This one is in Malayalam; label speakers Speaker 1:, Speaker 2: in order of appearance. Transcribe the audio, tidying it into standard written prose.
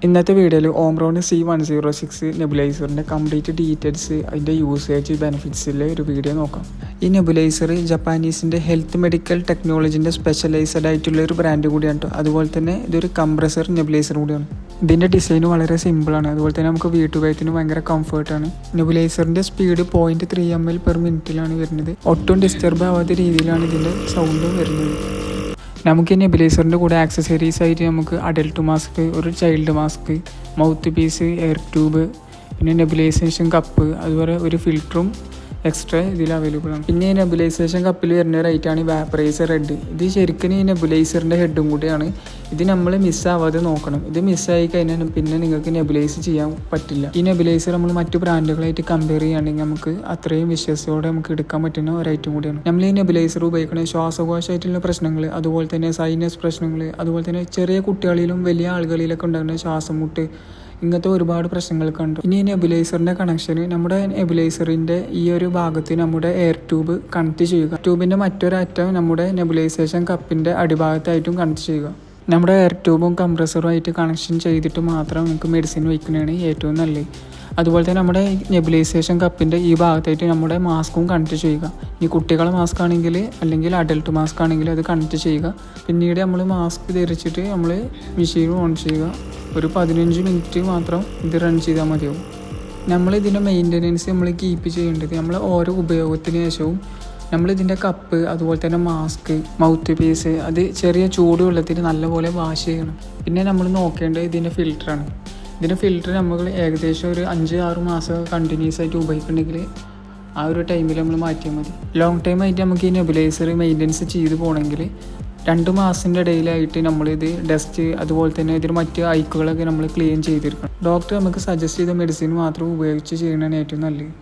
Speaker 1: ഇന്നത്തെ വീഡിയോയിൽ ഓംറോൺ C106 നെബുലൈസറിൻ്റെ കംപ്ലീറ്റ് ഡീറ്റെയിൽസ്, അതിൻ്റെ യൂസേജ്, ബെനിഫിറ്റ്സിലെ ഒരു വീഡിയോ നോക്കാം. ഈ നെബുലൈസർ ജപ്പാനീസിൻ്റെ ഹെൽത്ത് മെഡിക്കൽ ടെക്നോളജിൻ്റെ സ്പെഷ്യലൈസ്ഡ് ആയിട്ടുള്ള ഒരു ബ്രാൻഡ് കൂടിയാണ്. അതുപോലെ തന്നെ ഇതൊരു കംപ്രസർ നെബുലൈസർ കൂടിയാണ്. ഇതിൻ്റെ ഡിസൈൻ വളരെ സിമ്പിളാണ്. അതുപോലെ തന്നെ നമുക്ക് വീട്ടുപയോഗത്തിന് ഭയങ്കര കംഫർട്ടാണ്. നെബുലൈസറിൻ്റെ സ്പീഡ് 0.3 ml/min വരുന്നത്. ഒട്ടും ഡിസ്റ്റർബ് ആവാത്ത രീതിയിലാണ് ഇതിൻ്റെ സൗണ്ടും വരുന്നത്. നമുക്ക് ഈ നെബുലൈസറിൻ്റെ കൂടെ ആക്സസറീസ് ആയിട്ട് നമുക്ക് അഡൽട്ട് മാസ്ക്, ഒരു child mask, mouthpiece, air tube, പിന്നെ നെബുലൈസേഷൻ കപ്പ്, അതുപോലെ ഒരു ഫിൽറ്ററും എക്സ്ട്രാ ഇതിൽ അവൈലബിൾ ആണ്. പിന്നെ ഈ നെബുലൈസേഷൻ കപ്പിൽ വരുന്ന റൈറ്റാണ് വാപ്പറൈസർ ഹെഡ്. ഇത് ശരിക്കും ഈ നെബുലൈസറിൻ്റെ ഹെഡും കൂടിയാണ്. ഇത് നമ്മൾ മിസ്സാവാതെ നോക്കണം. ഇത് മിസ്സായി കഴിഞ്ഞാൽ പിന്നെ നിങ്ങൾക്ക് നെബുലൈസ് ചെയ്യാൻ പറ്റില്ല. ഈ നെബുലൈസർ നമ്മൾ മറ്റു ബ്രാൻഡുകളായിട്ട് കമ്പയർ ചെയ്യുകയാണെങ്കിൽ നമുക്ക് അത്രയും വിശ്വാസത്തോടെ നമുക്ക് എടുക്കാൻ പറ്റുന്ന ഒരു ഐറ്റം കൂടിയാണ്. നമ്മൾ ഈ നെബുലൈസർ ഉപയോഗിക്കുന്ന ശ്വാസകോശമായിട്ടുള്ള പ്രശ്നങ്ങൾ, അതുപോലെ തന്നെ സൈനസ് പ്രശ്നങ്ങൾ, അതുപോലെ തന്നെ ചെറിയ കുട്ടികളിലും വലിയ ആളുകളിലൊക്കെ ഉണ്ടാകുന്ന ശ്വാസം മുട്ട്, ഇങ്ങനത്തെ ഒരുപാട് പ്രശ്നങ്ങളൊക്കെ ഉണ്ട്. ഇനി നെബുലൈസറിൻ്റെ കണക്ഷന് നമ്മുടെ നെബുലൈസറിൻ്റെ ഈ ഒരു ഭാഗത്ത് നമ്മുടെ എയർ ട്യൂബ് കണക്ട് ചെയ്യുക. ട്യൂബിൻ്റെ മറ്റൊരു അറ്റം നമ്മുടെ നെബുലൈസേഷൻ കപ്പിൻ്റെ അടിഭാഗത്തായിട്ടും കണക്ട് ചെയ്യുക. നമ്മുടെ എയർ ട്യൂബും കംപ്രസറുമായിട്ട് കണക്ഷൻ ചെയ്തിട്ട് മാത്രം നമുക്ക് മെഡിസിൻ വയ്ക്കുന്നതാണ് ഏറ്റവും നല്ലത്. അതുപോലെ തന്നെ നമ്മുടെ നെബുലൈസേഷൻ കപ്പിൻ്റെ ഈ ഭാഗത്തായിട്ട് നമ്മുടെ മാസ്കും കണക്ട് ചെയ്യുക. ഈ കുട്ടികളെ മാസ്ക് ആണെങ്കിൽ അല്ലെങ്കിൽ അഡൽട്ട് മാസ്ക് ആണെങ്കിൽ അത് കണക്ട് ചെയ്യുക. പിന്നീട് നമ്മൾ മാസ്ക് ധരിച്ചിട്ട് നമ്മൾ മെഷീൻ ഓൺ ചെയ്യുക. ഒരു 15 മിനിറ്റ് മാത്രം ഇത് റൺ ചെയ്താൽ മതിയാവും. നമ്മളിതിൻ്റെ മെയിൻ്റനൻസ് നമ്മൾ കീപ്പ് ചെയ്യേണ്ടത് നമ്മൾ ഓരോ ഉപയോഗത്തിന് ശേഷവും നമ്മളിതിൻ്റെ കപ്പ്, അതുപോലെ തന്നെ മാസ്ക്, മൗത്ത് പീസ് അത് ചെറിയ ചൂടുവെള്ളത്തിൽ നല്ലപോലെ വാഷ് ചെയ്യണം. പിന്നെ നമ്മൾ നോക്കേണ്ടത് ഇതിൻ്റെ ഫിൽറ്ററാണ്. ഇതിൻ്റെ ഫിൽറ്റർ നമ്മൾ ഏകദേശം ഒരു 5-6 മാസം കണ്ടിന്യൂസ് ആയിട്ട് ഉപയോഗിക്കണമെങ്കിൽ ആ ഒരു ടൈമിൽ നമ്മൾ മാറ്റിയാൽ മതി. ലോങ് ടൈം ആയിട്ട് നമുക്ക് ഈ നെബുലൈസർ മെയിൻ്റനൻസ് ചെയ്ത് പോകണമെങ്കിൽ 2 മാസത്തിൻ്റെ ഇടയിലായിട്ട് നമ്മളിത് ഡസ്റ്റ്, അതുപോലെ തന്നെ ഇതിന് മറ്റ് ഐക്കുകളൊക്കെ നമ്മൾ ക്ലീൻ ചെയ്തെടുക്കണം. ഡോക്ടർ നമുക്ക് സജസ്റ്റ് ചെയ്ത മെഡിസിൻ മാത്രം ഉപയോഗിച്ച് ചെയ്യണതാണ് ഏറ്റവും നല്ലത്.